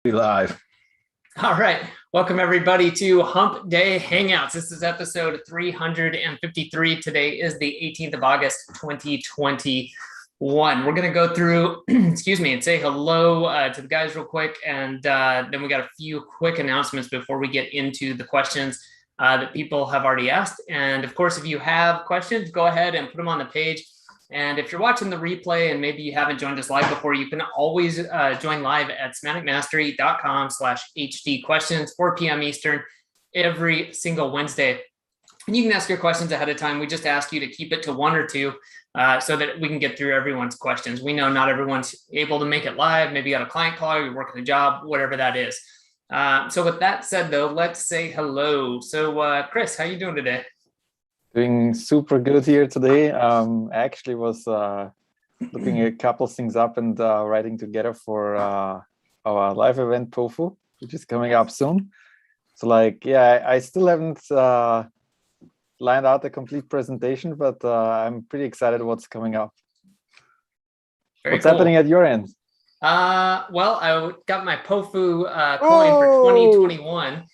We live. All right. Welcome, everybody, to Hump Day Hangouts. This is episode 353. Today is the 18th of August, 2021. We're going to go through, excuse me, and say hello to the guys real quick. And then we got a few quick announcements before we get into the questions that people have already asked. And of course, if you have questions, go ahead and put them on the page. And if you're watching the replay and maybe you haven't joined us live before, you can always join live at semanticmastery.com/HD questions, 4 p.m. Eastern, every single Wednesday. And you can ask your questions ahead of time. We just ask you to keep it to one or two so that we can get through everyone's questions. We know not everyone's able to make it live. Maybe you got a client call, or you're working a job, whatever that is. So with that said, though, let's say hello. So Chris, how you doing today? Doing super good here today. I actually was looking a couple of things up and writing together for our live event POFU, which is coming up soon. So I still haven't lined out a complete presentation, but I'm pretty excited what's coming up. What's happening at your end? Well, I got my POFU coin for 2021.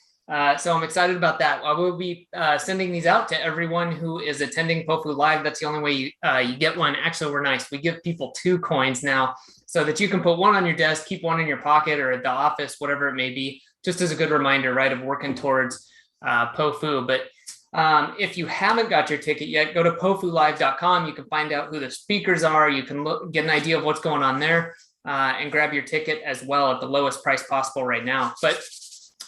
So I'm excited about that. I will be sending these out to everyone who is attending POFU Live. That's the only way you get one. Actually, we're nice. We give people 2 coins now so that you can put one on your desk, keep one in your pocket or at the office, whatever it may be, just as a good reminder, right, of working towards POFU. But if you haven't got your ticket yet, go to pofulive.com. You can find out who the speakers are. You can get an idea of what's going on there and grab your ticket as well at the lowest price possible right now. But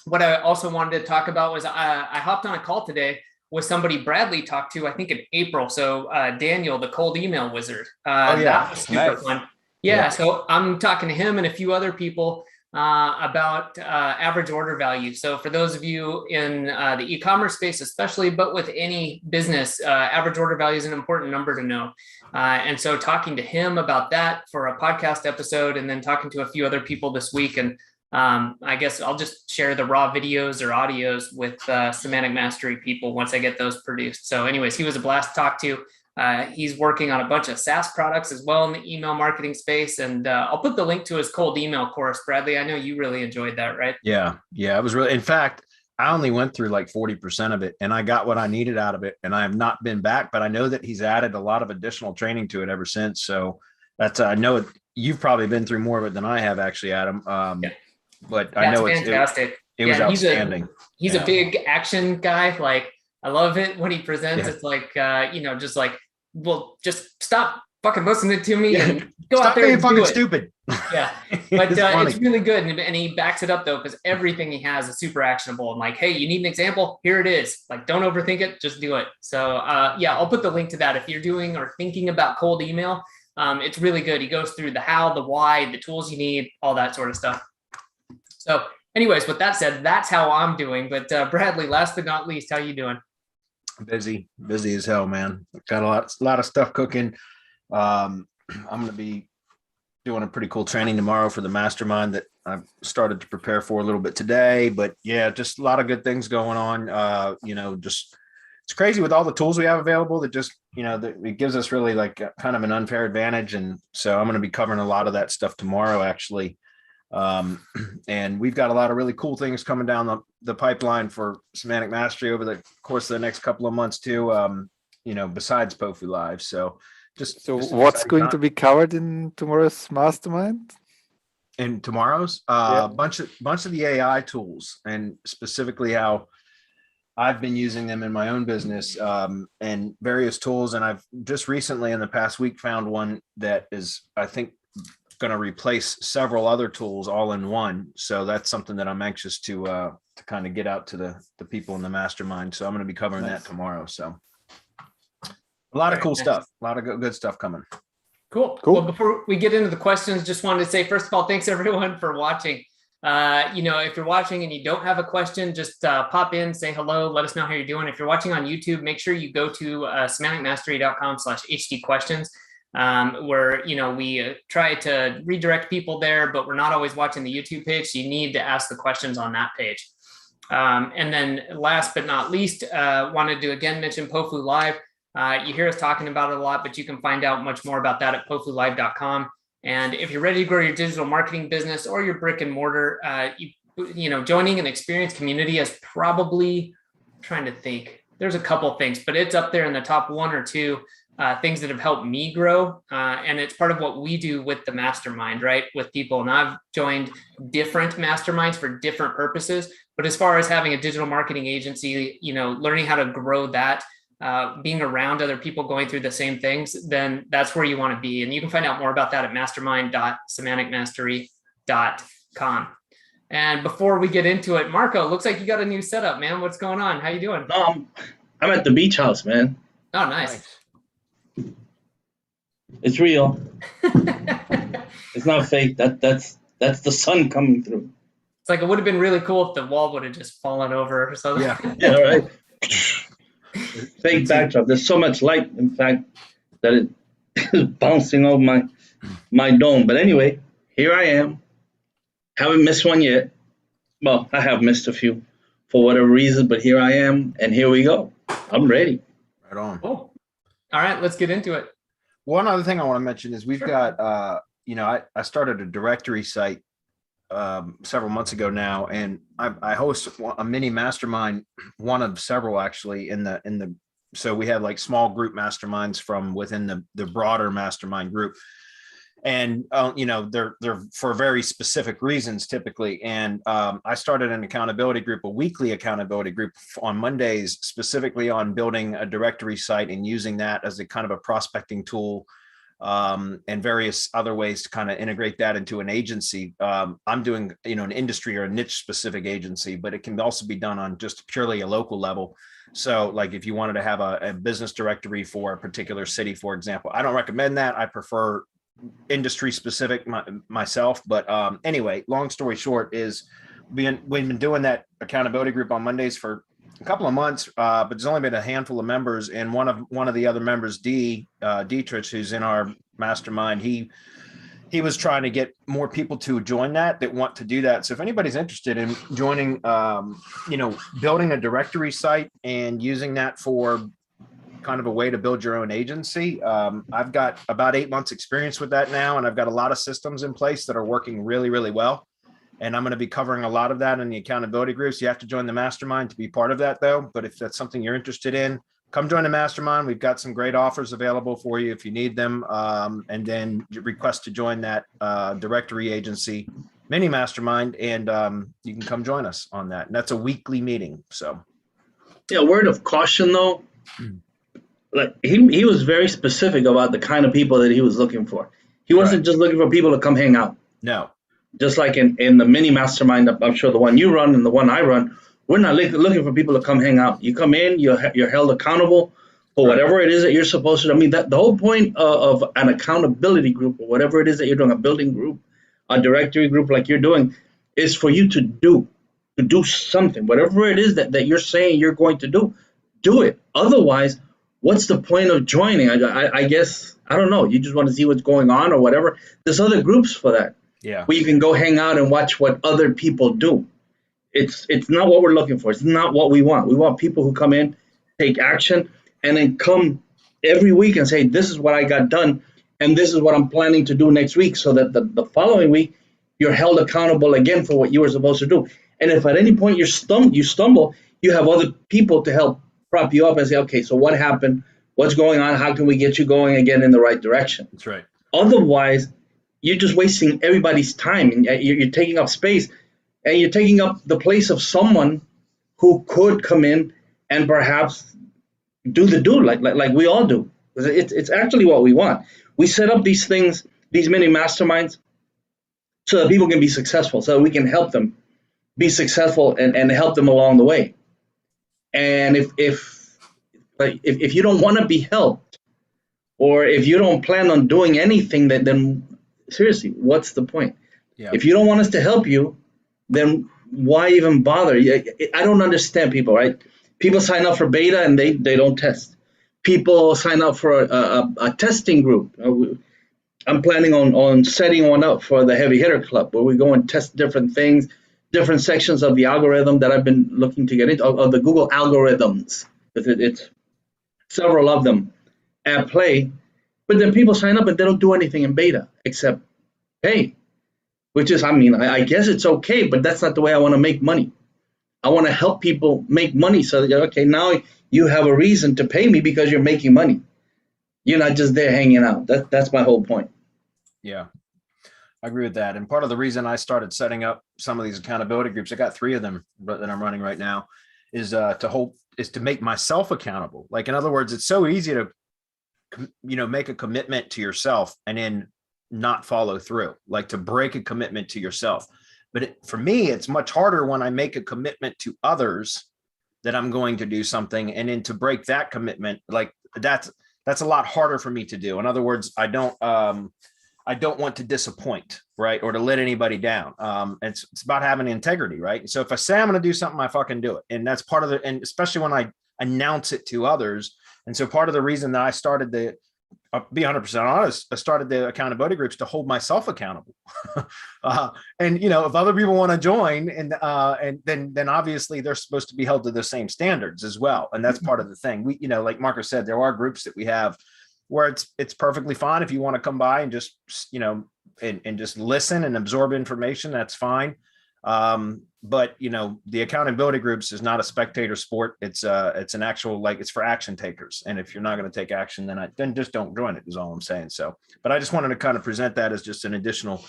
what I also wanted to talk about was I hopped on a call today with somebody Bradley talked to, I think in April. So Daniel, the cold email wizard. That was super fun. Yeah, so I'm talking to him and a few other people about average order value. So for those of you in the e-commerce space, especially, but with any business, average order value is an important number to know. And so talking to him about that for a podcast episode, and then talking to a few other people this week. And I guess I'll just share the raw videos or audios with Semantic Mastery people once I get those produced. So anyways, he was a blast to talk to. He's working on a bunch of SaaS products as well in the email marketing space. And I'll put the link to his cold email course. Bradley, I know you really enjoyed that, right? Yeah, it was really, in fact, I only went through like 40% of it and I got what I needed out of it. And I have not been back, but I know that he's added a lot of additional training to it ever since. So that's, I know you've probably been through more of it than I have actually, Adam. But I know it's fantastic. It was outstanding. He's a big action guy. Like, I love it when he presents. It's like, just like, well, just stop fucking listening to me and go stop out there being and fucking do it. stupid. Yeah, but it's really good. And he backs it up though, because everything he has is super actionable. And like, hey, you need an example? Here it is. Like, don't overthink it, just do it. So I'll put the link to that if you're doing or thinking about cold email. It's really good. He goes through the how, the why, the tools you need, all that sort of stuff. So anyways, with that said, that's how I'm doing. But Bradley, last but not least, how you doing? Busy as hell, man. Got a lot of stuff cooking. I'm going to be doing a pretty cool training tomorrow for the MasterMInd that I've started to prepare for a little bit today. But yeah, just a lot of good things going on. Just it's crazy with all the tools we have available that just, that it gives us really like kind of an unfair advantage. And so I'm going to be covering a lot of that stuff tomorrow, actually. And we've got a lot of really cool things coming down the pipeline for Semantic Mastery over the course of the next couple of months too, besides POFU Live. So what's going to be covered in tomorrow's MasterMInd? In tomorrow's bunch of the AI tools, and specifically how I've been using them in my own business, and various tools. And I've just recently in the past week found one that is, I think, going to replace several other tools all in one. So that's something that I'm anxious to kind of get out to the people in the MasterMInd. So I'm going to be covering that tomorrow. So a lot of cool stuff, a lot of good stuff coming. Cool. Well, before we get into the questions, just wanted to say, first of all, thanks everyone for watching. If you're watching and you don't have a question, just pop in, say hello, let us know how you're doing. If you're watching on YouTube, make sure you go to semanticmastery.com/HD questions. Where, we try to redirect people there, but we're not always watching the YouTube page. So you need to ask the questions on that page. And then last but not least, wanted to again mention POFU Live. You hear us talking about it a lot, but you can find out much more about that at pofulive.com. And if you're ready to grow your digital marketing business or your brick and mortar, joining an experienced community is probably, I'm trying to think, there's a couple things, but it's up there in the top 1 or 2 things that have helped me grow. And it's part of what we do with the mastermind, right? With people. And I've joined different masterminds for different purposes. But as far as having a digital marketing agency, learning how to grow that, being around other people going through the same things, then that's where you want to be. And you can find out more about that at mastermind.semanticmastery.com. And before we get into it, Marco, looks like you got a new setup, man. What's going on? How you doing? No, I'm at the beach house, man. Oh, nice. It's real. It's not fake. That's the sun coming through. It's like it would have been really cool if the wall would have just fallen over or something. Yeah, right. Fake backdrop. There's so much light, in fact, that it is bouncing off my dome. But anyway, here I am. Haven't missed one yet. Well, I have missed a few for whatever reason, but here I am, and here we go. I'm ready. Right on. Cool. All right, let's get into it. One other thing I want to mention is we've got, I started a directory site several months ago now, and I host a mini mastermind, one of several actually so we have like small group masterminds from within the broader mastermind group. And, they're for very specific reasons typically. And I started an accountability group, a weekly accountability group on Mondays, specifically on building a directory site and using that as a kind of a prospecting tool, and various other ways to kind of integrate that into an agency. I'm doing, an industry or a niche specific agency, but it can also be done on just purely a local level. So like if you wanted to have a business directory for a particular city, for example, I don't recommend that. I prefer industry specific myself, but anyway, long story short is we've been doing that accountability group on Mondays for a couple of months, but there's only been a handful of members, and one of the other members, Dietrich, who's in our mastermind, he was trying to get more people to join that want to do that. So if anybody's interested in joining, building a directory site and using that for kind of a way to build your own agency. I've got about 8 months experience with that now, and I've got a lot of systems in place that are working really, really well. And I'm going to be covering a lot of that in the accountability groups. You have to join the mastermind to be part of that though. But if that's something you're interested in, come join the mastermind. We've got some great offers available for you if you need them. And then request to join that directory agency mini mastermind, and you can come join us on that. And that's a weekly meeting. So yeah, word of caution though. Like he was very specific about the kind of people that he was looking for. He wasn't just looking for people to come hang out. No. Just like in the mini mastermind, I'm sure the one you run and the one I run, we're not looking for people to come hang out. You come in, you're held accountable for whatever it is that you're supposed to do. I mean, the whole point of an accountability group or whatever it is that you're doing, a building group, a directory group like you're doing, is for you to do something. Whatever it is that you're saying you're going to do it. Otherwise, what's the point of joining? I guess, I don't know. You just want to see what's going on or whatever. There's other groups for that. Yeah. Where you can go hang out and watch what other people do. It's not what we're looking for. It's not what we want. We want people who come in, take action, and then come every week and say, this is what I got done, and this is what I'm planning to do next week, so that the following week, you're held accountable again for what you were supposed to do. And if at any point you stumble, you have other people to help prop you up and say, okay, so what happened? What's going on? How can we get you going again in the right direction? That's right. Otherwise, you're just wasting everybody's time, and you're taking up space, and you're taking up the place of someone who could come in and perhaps do like we all do. It's actually what we want. We set up these things, these mini masterminds, so that people can be successful, so that we can help them be successful and help them along the way. And if you don't want to be helped, or if you don't plan on doing anything, then seriously, what's the point? Yeah. If you don't want us to help you, then why even bother? I don't understand people, right? People sign up for beta and they don't test. People sign up for a testing group. I'm planning on setting one up for the Heavy Hitter Club, where we go and test different things, different sections of the algorithm that I've been looking to get into, of the Google algorithms. It's several of them at play. But then people sign up and they don't do anything in beta except pay, which is, I mean, I guess it's okay, but that's not the way I want to make money. I want to help people make money so that, okay, now you have a reason to pay me because you're making money. You're not just there hanging out. That's my whole point. Yeah, I agree with that. And part of the reason I started setting up some of these accountability groups, I got 3 of them that I'm running right now, is to make myself accountable. Like, in other words, it's so easy to, make a commitment to yourself and then not follow through, like to break a commitment to yourself. But for me, it's much harder when I make a commitment to others that I'm going to do something, and then to break that commitment, like that's a lot harder for me to do. In other words, I don't want to disappoint, right? Or to let anybody down. It's about having integrity, right? So if I say I'm going to do something, I fucking do it. And that's part of and especially when I announce it to others. And so part of the reason that I started be 100% honest, I started the accountability groups to hold myself accountable. And, if other people want to join, and then obviously they're supposed to be held to the same standards as well. And that's part of the thing. We, like Marco said, there are groups that we have where it's perfectly fine. If you want to come by and just, and just listen and absorb information, that's fine. But the accountability groups is not a spectator sport. It's an actual, it's for action takers. And if you're not going to take action, then just don't join it, is all I'm saying. So, but I just wanted to kind of present that as just an additional,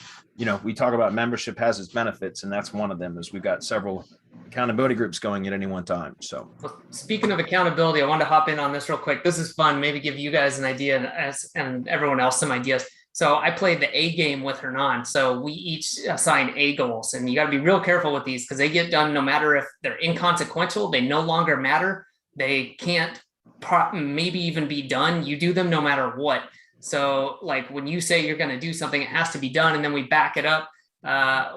we talk about membership has its benefits, and that's one of them, is we've got several accountability groups going at any one time. So, well, speaking of accountability, I wanted to hop in on this real quick. This is fun. Maybe give you guys an idea and everyone else some ideas. So I played the A game with Hernan. So we each assign A goals, and you got to be real careful with these because they get done no matter if they're inconsequential, they no longer matter. They can't maybe even be done. You do them no matter what. So like when you say you're going to do something, it has to be done. And then we back it up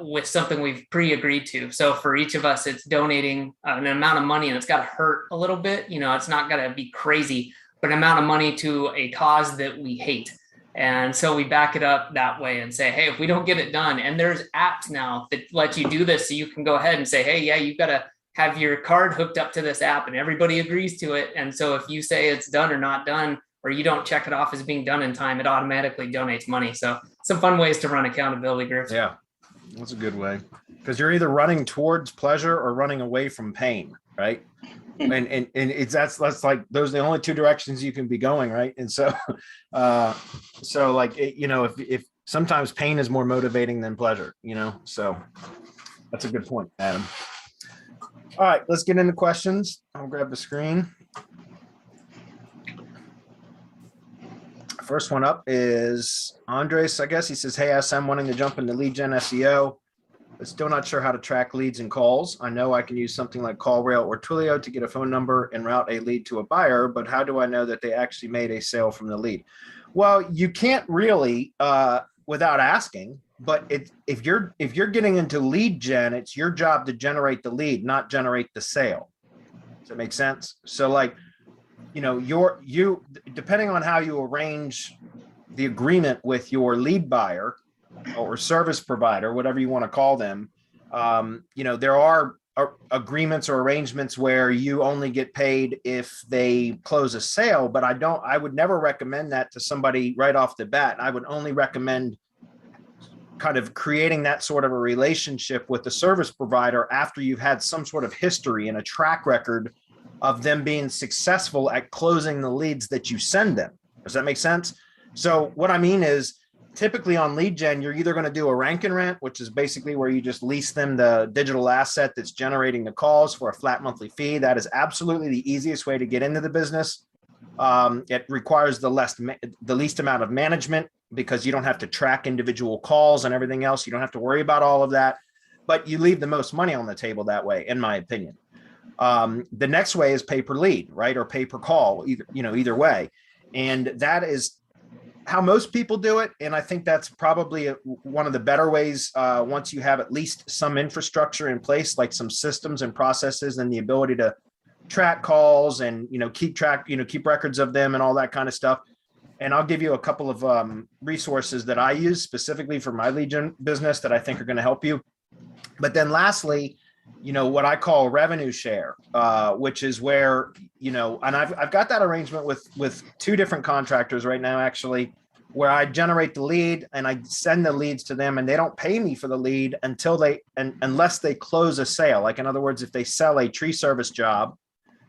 with something we've pre-agreed to. So for each of us, it's donating an amount of money, and it's got to hurt a little bit. It's not going to be crazy, but an amount of money to a cause that we hate. And so we back it up that way and say, hey, if we don't get it done, and there's apps now that let you do this, so you can go ahead and say, hey, yeah, you've got to have your card hooked up to this app, and everybody agrees to it. And so if you say it's done or not done, or you don't check it off as being done in time, it automatically donates money. So some fun ways to run accountability groups. Yeah, that's a good way, because you're either running towards pleasure or running away from pain, right? And it's that's like those are the only 2 directions you can be going, right? And so if sometimes pain is more motivating than pleasure, so that's a good point, Adam. All right, let's get into questions. I'll grab the screen. First one up is Andres, I guess. He says, hey, SM, wanting to jump into lead gen SEO, but still not sure how to track leads and calls. I know I can use something like callrail or Twilio to get a phone number and route a lead to a buyer, but how do I know that they actually made a sale from the lead? Well, you can't really without asking, but if you're getting into lead gen, it's your job to generate the lead, not generate the sale. Does that make sense? So like, you depending on how you arrange the agreement with your lead buyer or service provider, whatever you want to call them, there are agreements or arrangements where you only get paid if they close a sale, but I would never recommend that to somebody right off the bat. I would only recommend kind of creating that sort of a relationship with the service provider after you've had some sort of history and a track record of them being successful at closing the leads that you send them. Does that make sense? So what I mean is, typically on lead gen, you're either going to do a rank and rent, which is basically where you just lease them the digital asset that's generating the calls for a flat monthly fee. That is absolutely the easiest way to get into the business. It requires the least amount of management because you don't have to track individual calls and everything else. You don't have to worry about all of that, but you leave the most money on the table that way, in my opinion. The next way is pay per lead, right? Or pay per call, either way. And that is how most people do it. And I think that's probably one of the better ways once you have at least some infrastructure in place, like some systems and processes and the ability to track calls and, keep records of them and all that kind of stuff. And I'll give you a couple of resources that I use specifically for my lead gen business that I think are going to help you. But then lastly, what I call revenue share, which is where, and I've got that arrangement with 2 different contractors right now, actually. where I generate the lead and I send the leads to them, and they don't pay me for the lead unless they close a sale. Like, in other words, if they sell a tree service job,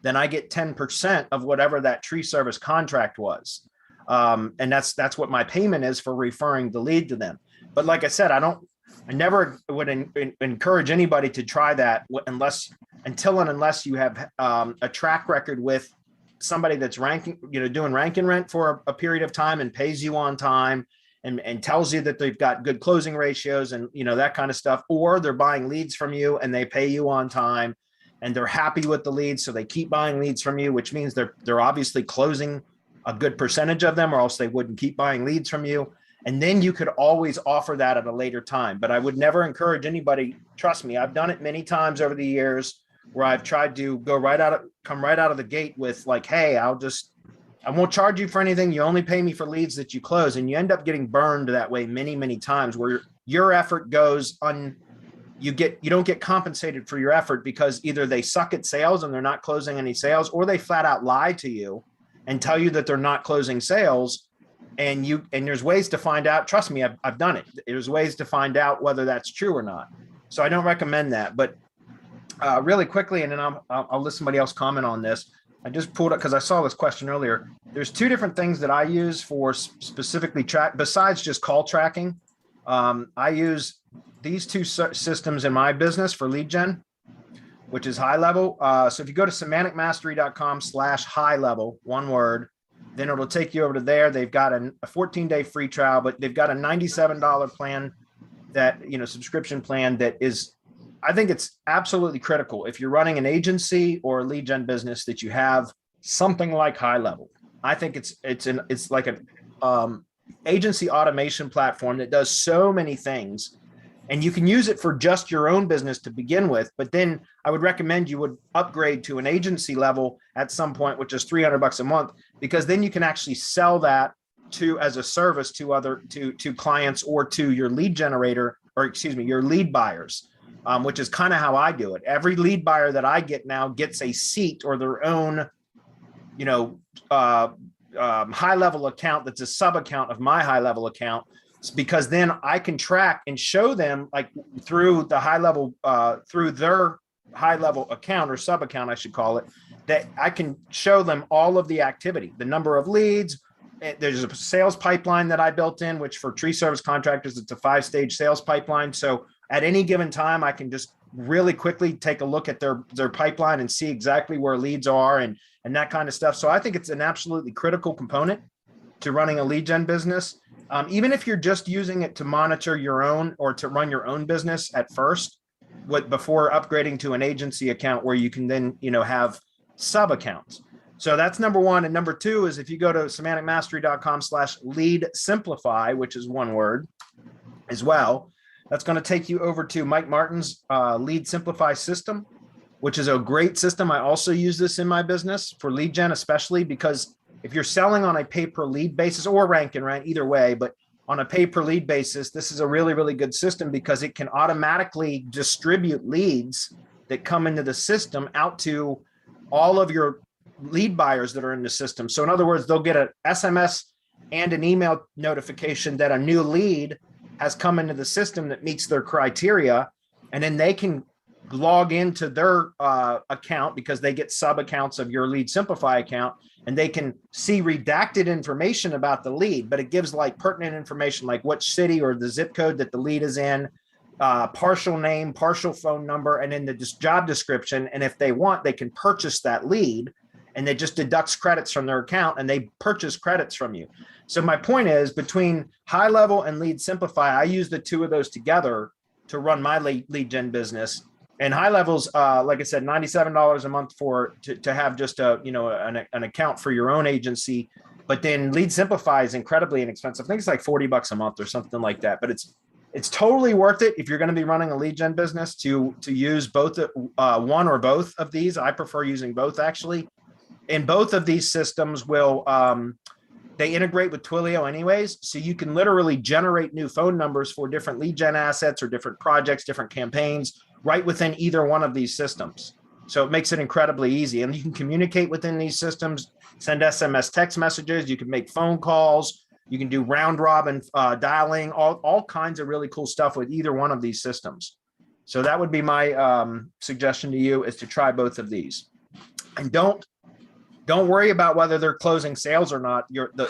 then I get 10% of whatever that tree service contract was. And that's what my payment is for referring the lead to them. But like I said, I never would encourage anybody to try that unless you have a track record with somebody that's doing rank and rent for a period of time and pays you on time and tells you that they've got good closing ratios and, that kind of stuff, or they're buying leads from you and they pay you on time and they're happy with the leads. So they keep buying leads from you, which means they're obviously closing a good percentage of them, or else they wouldn't keep buying leads from you. And then you could always offer that at a later time. But I would never encourage anybody. Trust me, I've done it many times over the years where I've tried to come right out of the gate with like, hey, I won't charge you for anything. You only pay me for leads that you close. And you end up getting burned that way many, many times, where your effort goes you don't get compensated for your effort because either they suck at sales and they're not closing any sales, or they flat out lie to you and tell you that they're not closing sales. And there's ways to find out. Trust me, I've done it. There's ways to find out whether that's true or not. So I don't recommend that. But really quickly, and then I'll let somebody else comment on this. I just pulled it because I saw this question earlier. There's two different things that I use for specifically besides just call tracking. I use these two systems in my business for lead gen, which is high level. So if you go to semanticmastery.com/high level, one word, then it'll take you over to there. They've got a 14-day free trial, but they've got a $97 plan subscription plan that is, I think it's absolutely critical if you're running an agency or a lead gen business that you have something like high level. I think it's like an agency automation platform that does so many things. And you can use it for just your own business to begin with, but then I would recommend you would upgrade to an agency level at some point, which is $300 a month, because then you can actually sell that as a service to clients or to your lead generator, or excuse me, your lead buyers, which is kind of how I do it. Every lead buyer that I get now gets a seat or their own, high level account that's a sub account of my high level account. Because then I can track and show them, like through the high level, through their high level account or sub account, I should call it, that I can show them all of the activity, the number of leads. There's a sales pipeline that I built in, which for tree service contractors, it's a 5-stage sales pipeline. So at any given time, I can just really quickly take a look at their pipeline and see exactly where leads are and that kind of stuff. So I think it's an absolutely critical component to running a lead gen business. Even if you're just using it to monitor your own or to run your own business at first, before upgrading to an agency account where you can then, have sub accounts. So that's number one. And number two is if you go to semanticmastery.com/lead simplify, which is one word as well, that's going to take you over to Mike Martin's lead simplify system, which is a great system. I also use this in my business for lead gen, especially because if you're selling on a pay per lead basis or rank and rent, either way, but on a pay per lead basis, this is a really, really good system because it can automatically distribute leads that come into the system out to all of your lead buyers that are in the system. So in other words, they'll get an SMS and an email notification that a new lead has come into the system that meets their criteria. And then they can log into their account because they get sub accounts of your lead simplify account, and they can see redacted information about the lead, but it gives like pertinent information, like what city or the zip code that the lead is in, partial name, partial phone number, and then the job description. And if they want, they can purchase that lead, and they just deducts credits from their account and they purchase credits from you. So my point is, between high level and lead simplify, I use the two of those together to run my lead gen business. And high levels, like I said, $97 a month to have just an account for your own agency. But then Lead Simplify is incredibly inexpensive. I think it's like $40 a month or something like that. But it's totally worth it if you're going to be running a lead gen business to use both one or both of these. I prefer using both, actually. And both of these systems will they integrate with Twilio anyways, so you can literally generate new phone numbers for different lead gen assets or different projects, different campaigns, right within either one of these systems. So it makes it incredibly easy. And you can communicate within these systems, send SMS text messages, you can make phone calls, You can do round robin dialing, all kinds of really cool stuff with either one of these systems. So that would be my suggestion to you, is to try both of these. And don't worry about whether they're closing sales or not.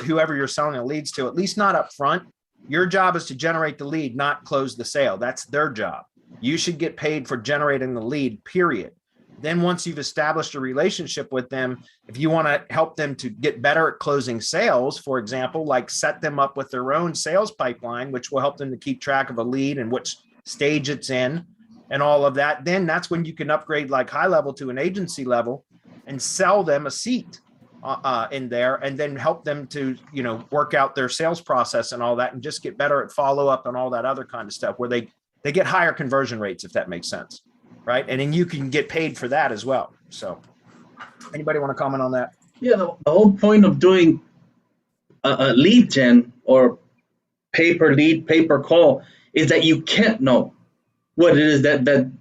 Whoever you're selling the leads to, at least not up front. Your job is to generate the lead, not close the sale. That's their job. You should get paid for generating the lead, period. Then once you've established a relationship with them, if you want to help them to get better at closing sales, for example, like set them up with their own sales pipeline, which will help them to keep track of a lead and which stage it's in and all of that, then that's when you can upgrade like high level to an agency level and sell them a seat in there, and then help them to, work out their sales process and all that, and just get better at follow up and all that other kind of stuff, where they get higher conversion rates, if that makes sense. Right. And then you can get paid for that as well. So anybody want to comment on that? Yeah, the whole point of doing a lead gen or pay-per lead, pay-per-call is that you can't know what it is that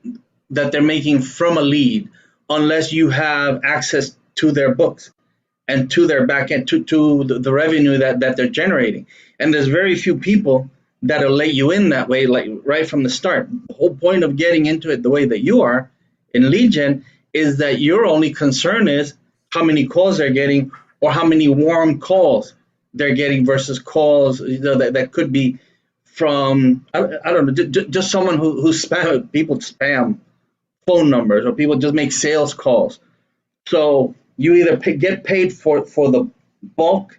they're making from a lead unless you have access to their books and to their back end, to the revenue that they're generating. And there's very few people that'll let you in that way, like right from the start. The whole point of getting into it the way that you are in lead gen is that your only concern is how many calls they're getting or how many warm calls they're getting versus calls that could be from, I don't know, just someone who spam, people spam phone numbers, or people just make sales calls. So you either get paid for the bulk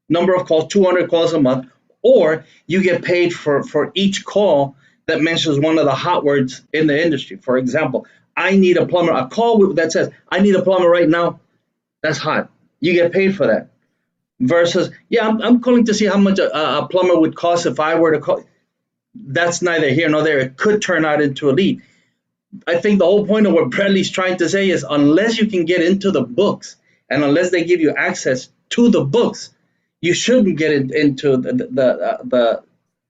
number of calls, 200 calls a month, or you get paid for each call that mentions one of the hot words in the industry. For example, I need a plumber. A call that says, I need a plumber right now, that's hot. You get paid for that. Versus, yeah, I'm calling to see how much a plumber would cost if I were to call. That's neither here nor there. It could turn out into a lead. I think the whole point of what Bradley's trying to say is, unless you can get into the books and unless they give you access to the books, you shouldn't get into the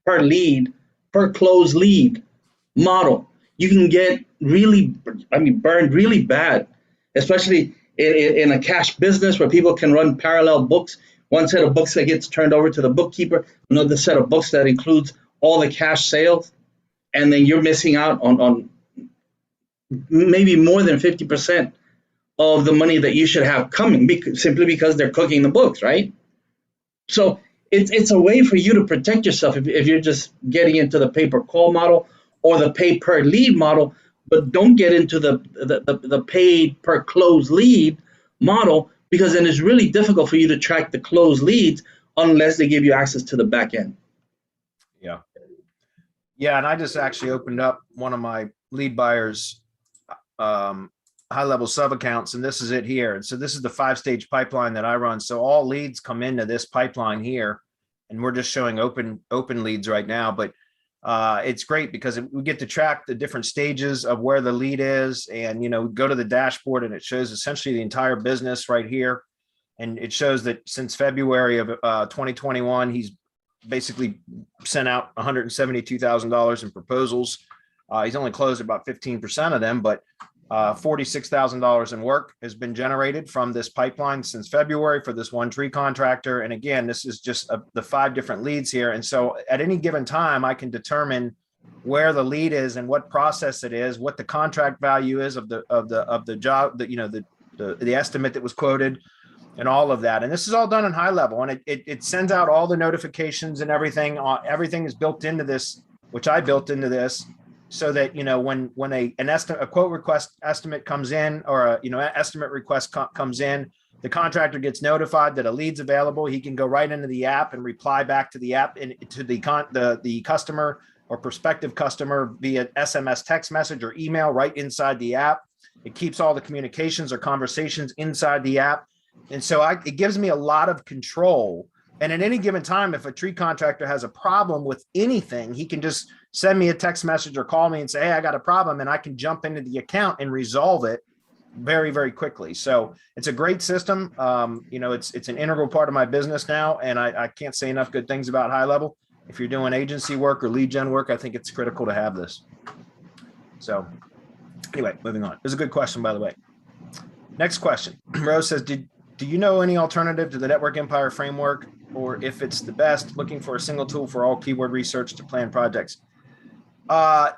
per lead, per close lead model. You can get burned really bad, especially in a cash business where people can run parallel books. One set of books that gets turned over to the bookkeeper, another set of books that includes all the cash sales, and then you're missing out on maybe more than 50% of the money that you should have coming, simply because they're cooking the books, right? So it's a way for you to protect yourself if you're just getting into the pay-per-call model or the pay-per-lead model, but don't get into the paid-per-close lead model, because then it's really difficult for you to track the closed leads unless they give you access to the back end. Yeah. Yeah, and I just actually opened up one of my lead buyers high-level sub-accounts, and this is it here. And so this is the 5-stage pipeline that I run. So all leads come into this pipeline here, and we're just showing open leads right now. But it's great because we get to track the different stages of where the lead is, and go to the dashboard, and it shows essentially the entire business right here. And it shows that since February of 2021, he's basically sent out $172,000 in proposals. He's only closed about 15% of them, but $46,000 in work has been generated from this pipeline since February for this one tree contractor. And again, this is just the 5 different leads here. And so at any given time, I can determine where the lead is and what process it is, what the contract value is of the job, the estimate that was quoted, and all of that. And this is all done in high level, and it sends out all the notifications and everything. Everything is built into this, which I built into this, so that when a quote request estimate comes in, or an estimate request comes in, the contractor gets notified that a lead's available. He can go right into the app and reply back to the app and to the customer or prospective customer via SMS text message or email right inside the app. It keeps all the communications or conversations inside the app. And so it gives me a lot of control. And at any given time, if a tree contractor has a problem with anything, he can just send me a text message or call me and say, hey, I got a problem, and I can jump into the account and resolve it very, very quickly. So it's a great system. It's an integral part of my business now, and I can't say enough good things about High Level. If you're doing agency work or lead gen work, I think it's critical to have this. So anyway, moving on. It was a good question, by the way. Next question. Rose says, do you know any alternative to the Network Empire framework or if it's the best, looking for a single tool for all keyword research to plan projects.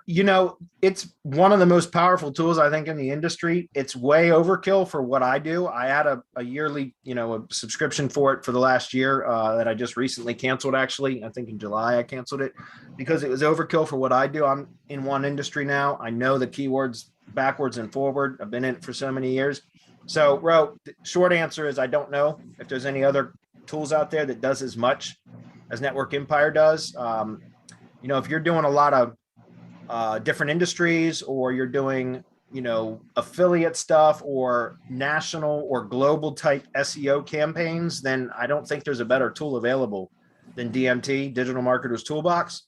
You know, it's one of the most powerful tools, I think, in the industry. It's way overkill for what I do. I had a yearly, you know, a subscription for it for the last year that I just recently canceled. Actually, I think in July I canceled it because it was overkill for what I do. I'm in one industry now. I know the keywords backwards and forward. I've been in it for so many years. So, Ro, the short answer is I don't know if there's any other tools out there that does as much as Network Empire does. You know, if you're doing a lot of different industries, or you're doing, you know, affiliate stuff or national or global type SEO campaigns, then I don't think there's a better tool available than DMT, Digital Marketers Toolbox.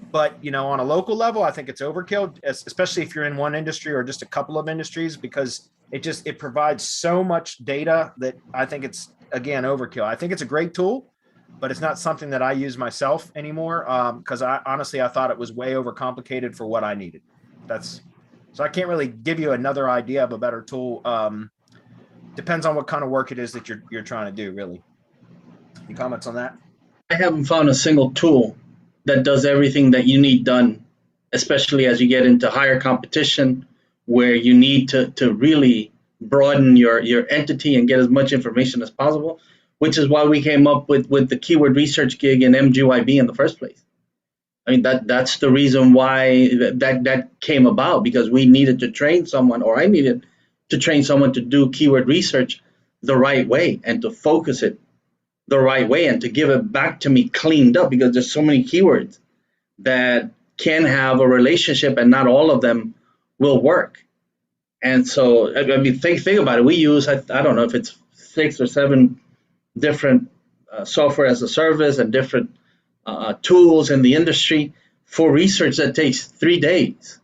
But, you know, on a local level, I think it's overkill, especially if you're in one industry or just a couple of industries, because it provides so much data that I think it's, again, overkill. I think it's a great tool, but it's not something that I use myself anymore, because I honestly thought it was way overcomplicated for what I needed. So I can't really give you another idea of a better tool. Depends on what kind of work it is that you're trying to do, really. Any comments on that? I haven't found a single tool that does everything that you need done, especially as you get into higher competition, where you need to really broaden your entity and get as much information as possible, which is why we came up with the keyword research gig in mgyb in the first place. I mean, that's the reason why that came about, because we needed to train someone, or I needed to train someone to do keyword research the right way and to focus it the right way and to give it back to me cleaned up, because there's so many keywords that can have a relationship and not all of them will work. And so, I mean, think about it. We use, I don't know if it's 6 or 7 different software as a service and different tools in the industry for research that takes 3 days.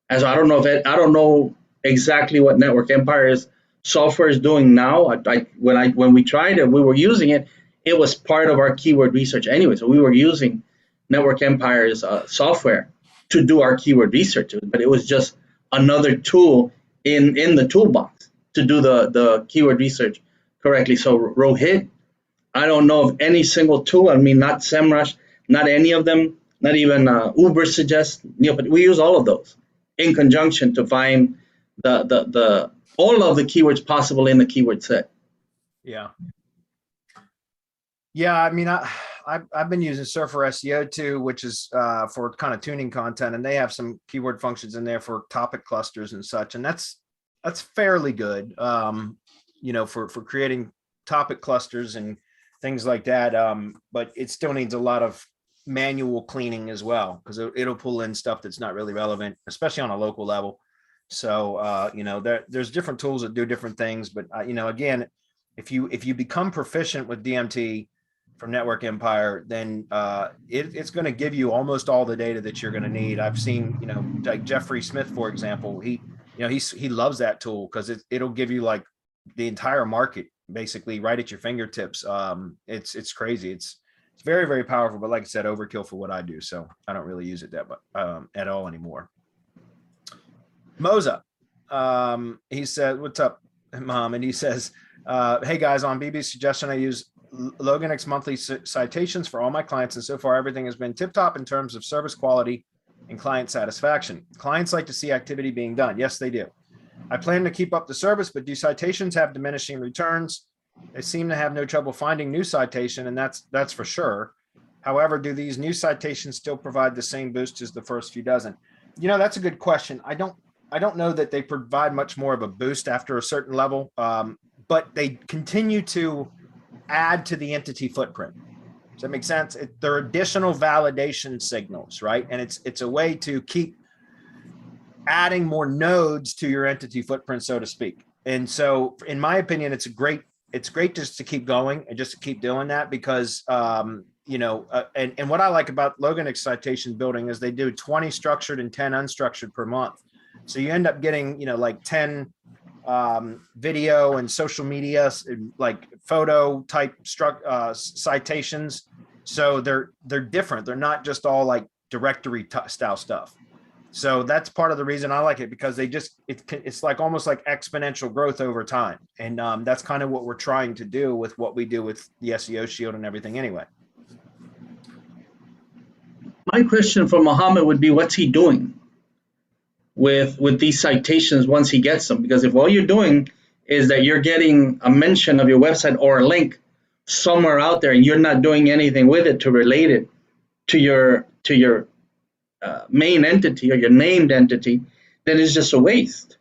And so I don't know exactly what Network Empire's software is doing now. When we tried it, we were using it. It was part of our keyword research anyway. So we were using Network Empire's software to do our keyword research, but it was just another tool in the toolbox to do the keyword research correctly. So Rohit, I don't know of any single tool. I mean, not SEMrush, not any of them, not even Uber suggests. You know, but we use all of those in conjunction to find the all of the keywords possible in the keyword set. Yeah. Yeah, I mean, I've been using Surfer SEO too, which is for kind of tuning content, and they have some keyword functions in there for topic clusters and such, and that's fairly good. You know, for creating topic clusters and things like that. But it still needs a lot of manual cleaning as well, because it'll pull in stuff that's not really relevant, especially on a local level. So you know, there's different tools that do different things, but you know, again, if you become proficient with DMT from Network Empire, then it's going to give you almost all the data that you're going to need. I've seen, you know, like Jeffrey Smith, for example, he loves that tool because it'll give you like the entire market basically right at your fingertips. It's crazy. It's very, very powerful, but like I said, overkill for what I do. So I don't really use it at all anymore. Moza, he said, "What's up, Mom?" And he says, "Hey guys, on BB's suggestion, I use Loganix monthly citations for all my clients, and so far everything has been tip top in terms of service quality and client satisfaction. Clients like to see activity being done. Yes, they do. I plan to keep up the service, but do citations have diminishing returns? They seem to have no trouble finding new citation, and that's for sure. However, do these new citations still provide the same boost as the first few dozen?" You know, that's a good question. I don't know that they provide much more of a boost after a certain level, but they continue to add to the entity footprint. Does that make sense? They're additional validation signals, right? And it's a way to keep adding more nodes to your entity footprint, so to speak. And so, in my opinion, it's great just to keep going and just to keep doing that, because you know, and what I like about Loganix citation building is they do 20 structured and 10 unstructured per month. So you end up getting, you know, like 10 video and social media, like photo type citations. So they're different. They're not just all like directory style stuff. So that's part of the reason I like it, because it's like almost like exponential growth over time. And that's kind of what we're trying to do with what we do with the SEO Shield and everything anyway. My question for Mohammed would be, what's he doing with these citations once he gets them? Because if all you're doing is that you're getting a mention of your website or a link somewhere out there and you're not doing anything with it to relate it to your main entity or your named entity, then it's just a waste.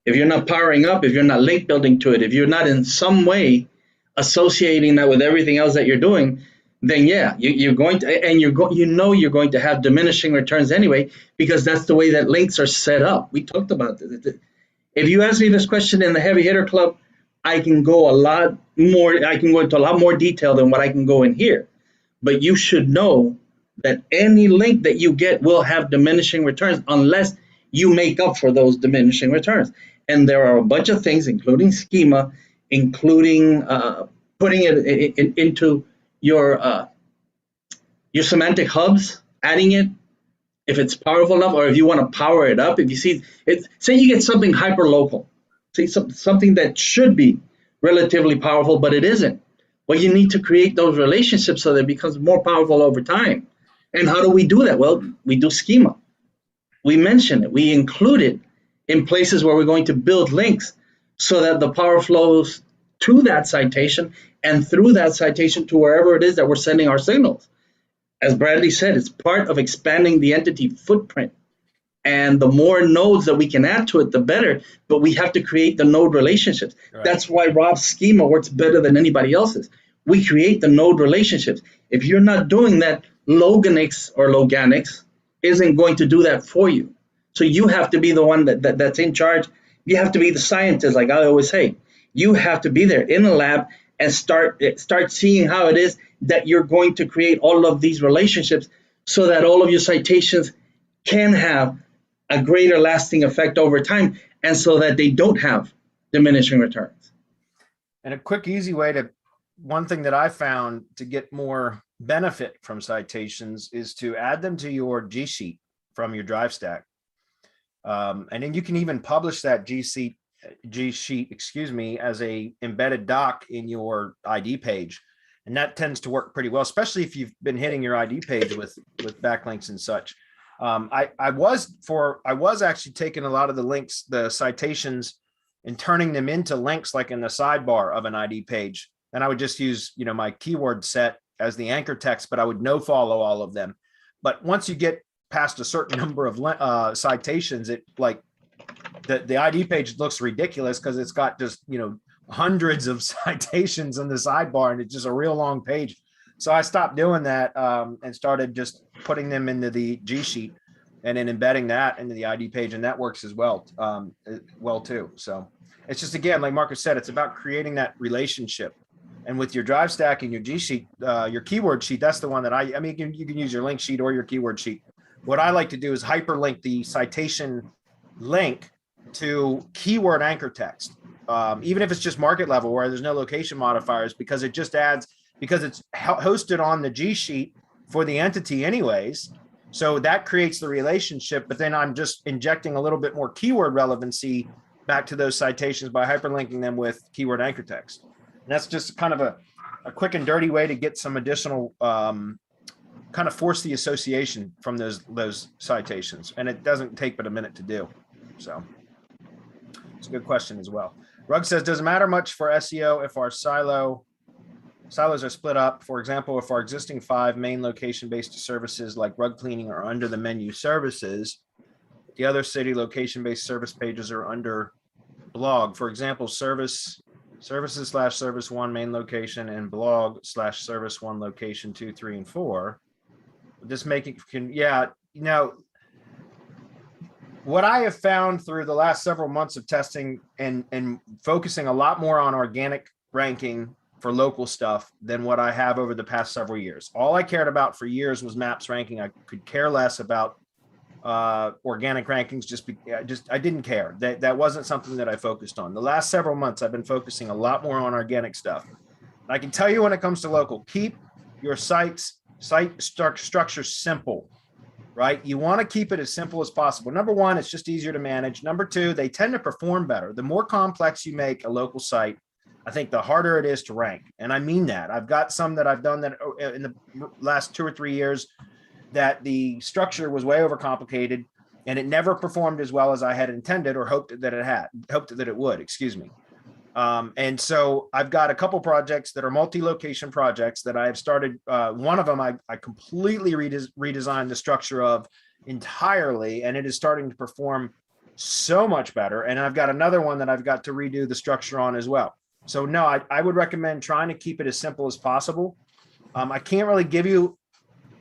If you're not powering up, if you're not link building to it, if you're not in some way associating that with everything else that you're doing, then yeah, you're going to, and you're going to have diminishing returns anyway, because that's the way that links are set up. We talked about this. If you ask me this question in the Heavy Hitter Club, I can go a lot more. I can go into a lot more detail than what I can go in here. But you should know that any link that you get will have diminishing returns unless you make up for those diminishing returns. And there are a bunch of things, including schema, including putting it into your semantic hubs, adding it, if it's powerful enough, or if you want to power it up. If you see it, say you get something hyper local, say something that should be relatively powerful, but it isn't. Well, you need to create those relationships so that it becomes more powerful over time. And how do we do that? Well, we do schema. We mention it. We include it in places where we're going to build links so that the power flows to that citation and through that citation to wherever it is that we're sending our signals. As Bradley said, it's part of expanding the entity footprint. And the more nodes that we can add to it, the better. But we have to create the node relationships. Right. That's why Rob's schema works better than anybody else's. We create the node relationships. If you're not doing that, Loganix or Loganix isn't going to do that for you. So you have to be the one that's in charge. You have to be the scientist, like I always say. You have to be there in the lab and start seeing how it is that you're going to create all of these relationships so that all of your citations can have a greater lasting effect over time, and so that they don't have diminishing returns. And a quick, easy way to, one thing that I found to get more benefit from citations is to add them to your G sheet from your drive stack. And then you can even publish that G sheet, as a embedded doc in your ID page. And that tends to work pretty well, especially if you've been hitting your ID page with backlinks and such. I was actually taking a lot of the links, the citations, and turning them into links like in the sidebar of an ID page. And I would just use, my keyword set as the anchor text, but I would no follow all of them. But once you get past a certain number of citations, it like the ID page looks ridiculous because it's got just, hundreds of citations in the sidebar, and it's just a real long page. So I stopped doing that and started just putting them into the G sheet and then embedding that into the ID page, and that works as well, too. So it's just, again, like Marcus said, it's about creating that relationship. And with your drive stack and your G sheet, your keyword sheet, that's the one that I mean, you can use your link sheet or your keyword sheet. What I like to do is hyperlink the citation link to keyword anchor text, even if it's just market level where there's no location modifiers, because it just adds, because it's hosted on the G sheet for the entity anyways. So that creates the relationship, but then I'm just injecting a little bit more keyword relevancy back to those citations by hyperlinking them with keyword anchor text. And that's just kind of a quick and dirty way to get some additional, kind of force the association from those citations. And it doesn't take but a minute to do. So it's a good question as well. Rug says, does it matter much for SEO if our silos are split up? For example, if our existing 5 main location-based services like rug cleaning are under the menu services, the other city location-based service pages are under blog. For example, services/service 1 main location and blog/service 1 location 2, 3, and 4. Just making, what I have found through the last several months of testing and focusing a lot more on organic ranking for local stuff than what I have over the past several years. All I cared about for years was maps ranking. I could care less about organic rankings. I didn't care. That wasn't something that I focused on. The last several months, I've been focusing a lot more on organic stuff. And I can tell you when it comes to local, keep your site structure simple. right? You want to keep it as simple as possible. Number one, it's just easier to manage. Number two, they tend to perform better. The more complex you make a local site, I think the harder it is to rank. And I mean that. I've got some that I've done that in the last 2 or 3 years that the structure was way overcomplicated and it never performed as well as I had intended or hoped that it would, excuse me. And so I've got a couple projects that are multi-location projects that I have started. One of them I completely redesigned the structure of entirely, and it is starting to perform so much better. And I've got another one that I've got to redo the structure on as well. So no, I would recommend trying to keep it as simple as possible. I can't really give you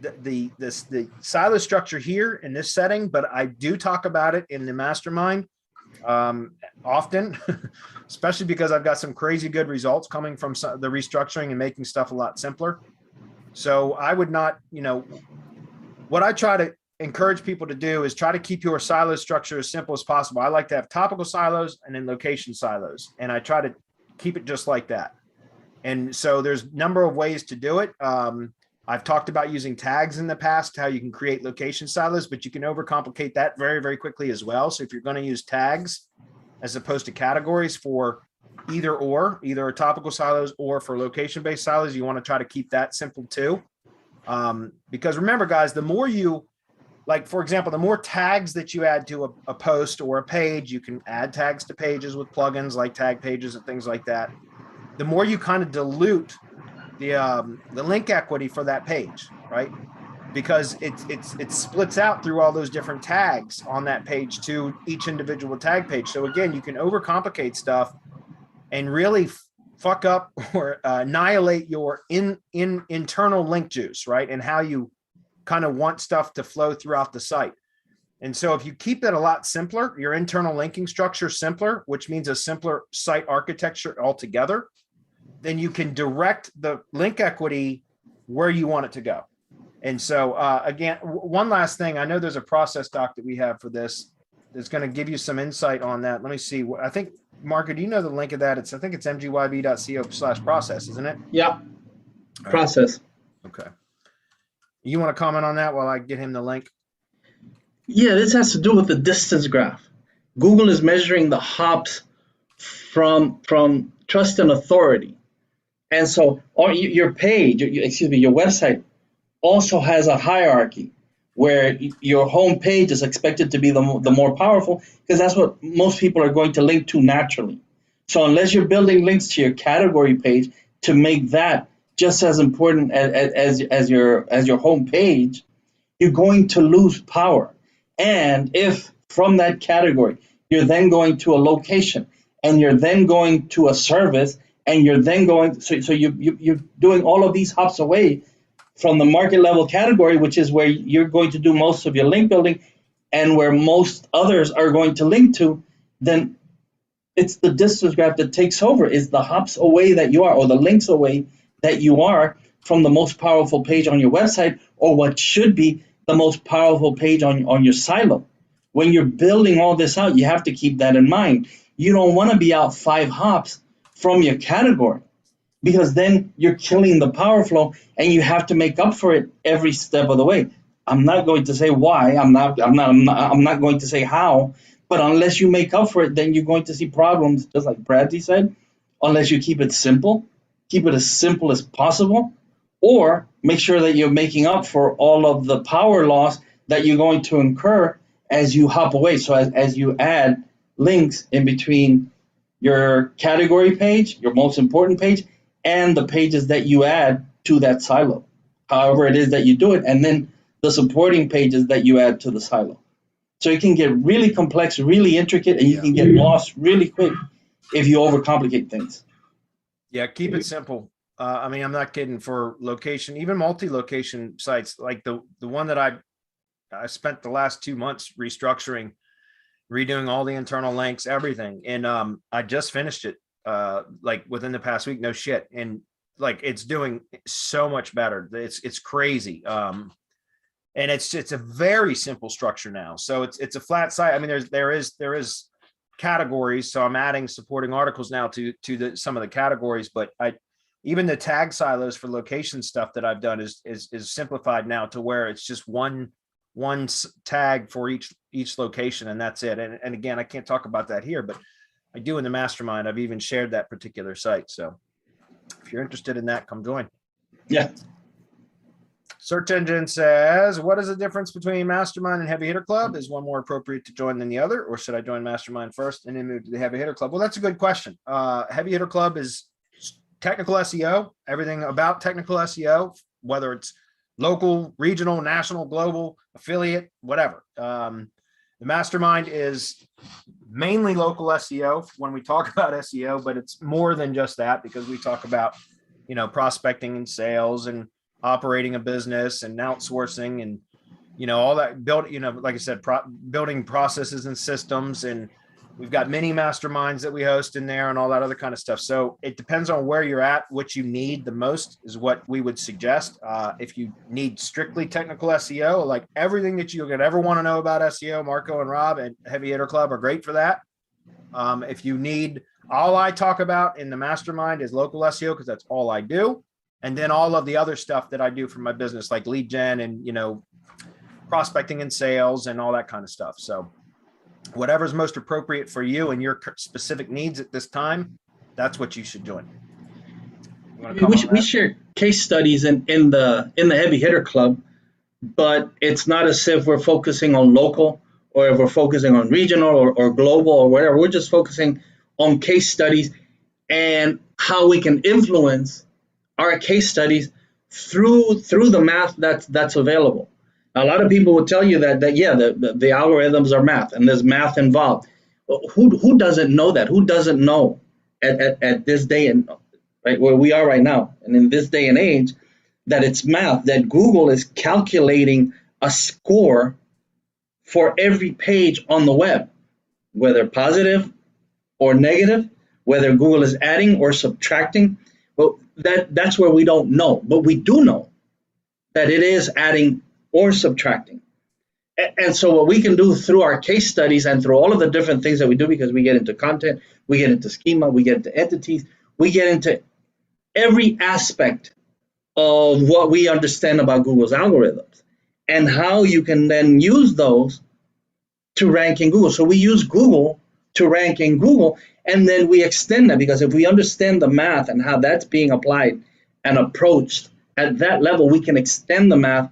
the silo structure here in this setting, but I do talk about it in the mastermind often, especially because I've got some crazy good results coming from the restructuring and making stuff a lot simpler. So I would not, what I try to encourage people to do is try to keep your silo structure as simple as possible. I like to have topical silos and then location silos, and I try to keep it just like that. And so there's a number of ways to do it. I've talked about using tags in the past, how you can create location silos, but you can overcomplicate that very, very quickly as well. So if you're going to use tags as opposed to categories for either a topical silos or for location-based silos, you want to try to keep that simple too. Because remember, guys, the more you, like, for example, the more tags that you add to a post or a page, you can add tags to pages with plugins like tag pages and things like that. The more you kind of dilute the link equity for that page, right? Because it splits out through all those different tags on that page to each individual tag page. So again, you can overcomplicate stuff and really fuck up or annihilate your internal link juice, right? And how you kind of want stuff to flow throughout the site. And so if you keep it a lot simpler, your internal linking structure simpler, which means a simpler site architecture altogether, then you can direct the link equity where you want it to go. And so again, one last thing, I know there's a process doc that we have for this that's going to give you some insight on that. Let me see. I think, Marco, do you know the link of that? I think it's mgyb.co/process, isn't it? Yeah. Process. Okay. You want to comment on that while I get him the link? Yeah, this has to do with the distance graph. Google is measuring the hops from trust and authority. And so your page, your website also has a hierarchy where your home page is expected to be the more powerful, because that's what most people are going to link to naturally. So unless you're building links to your category page to make that just as important as your home page, you're going to lose power. And if from that category you're then going to a location, and you're then going to a service, and you're then going, so you're doing all of these hops away from the market level category, which is where you're going to do most of your link building and where most others are going to link to, then it's the distance graph that takes over, is the hops away that you are, or the links away that you are from the most powerful page on your website, or what should be the most powerful page on your silo. When you're building all this out, you have to keep that in mind. You don't want to be out 5 hops from your category, because then you're killing the power flow and you have to make up for it every step of the way. I'm not going to say why, I'm not going to say how, but unless you make up for it, then you're going to see problems, just like Bradley said. Unless you keep it simple, keep it as simple as possible, or make sure that you're making up for all of the power loss that you're going to incur as you hop away. So as you add links in between your category page, your most important page, and the pages that you add to that silo, however it is that you do it, and then the supporting pages that you add to the silo. So it can get really complex, really intricate, and you can get lost really quick if you overcomplicate things. Yeah, keep it simple. I mean, I'm not kidding. For location, even multi-location sites, like the one that I spent the last 2 months restructuring, redoing all the internal links, everything. And I just finished it like within the past week, no shit. And like, it's doing so much better. It's crazy. And it's a very simple structure now. So it's a flat site. I mean, there is categories. So I'm adding supporting articles now to some of the categories, but even the tag silos for location stuff that I've done is simplified now to where it's just one tag for each location, and that's it. And again, I can't talk about that here, but I do in the mastermind. I've even shared that particular site. So if you're interested in that, come join. Yeah. Search engine says, what is the difference between Mastermind and Heavy Hitter Club? Is one more appropriate to join than the other, or should I join Mastermind first and then move to the Heavy Hitter Club? Well, that's a good question. Heavy Hitter Club is technical SEO, everything about technical SEO, whether it's local, regional, national, global, affiliate, whatever. The Mastermind is mainly local SEO when we talk about SEO, but it's more than just that, because we talk about, prospecting and sales and operating a business and outsourcing and, all that like I said, building processes and systems. And we've got mini masterminds that we host in there and all that other kind of stuff. So it depends on where you're at. What you need the most is what we would suggest. If you need strictly technical SEO, like everything that you could ever want to know about SEO, Marco and Rob and Heavy Hitter Club are great for that. If you need, all I talk about in the mastermind is local SEO, because that's all I do. And then all of the other stuff that I do for my business, like lead gen and, prospecting and sales and all that kind of stuff. So whatever's most appropriate for you and your specific needs at this time, that's what you should join. We share case studies in the Heavy Hitter Club, but it's not as if we're focusing on local or if we're focusing on regional or global or whatever. We're just focusing on case studies and how we can influence our case studies through the math that's available. A lot of people will tell you that the algorithms are math and there's math involved. Who doesn't know that? Who doesn't know at this day and right where we are right now and in this day and age that it's math, that Google is calculating a score for every page on the web, whether positive or negative, whether Google is adding or subtracting. Well, that's where we don't know, but we do know that it is adding or subtracting. And so what we can do through our case studies and through all of the different things that we do, because we get into content, we get into schema, we get into entities, we get into every aspect of what we understand about Google's algorithms and how you can then use those to rank in Google. So we use Google to rank in Google, and then we extend that, because if we understand the math and how that's being applied and approached at that level, we can extend the math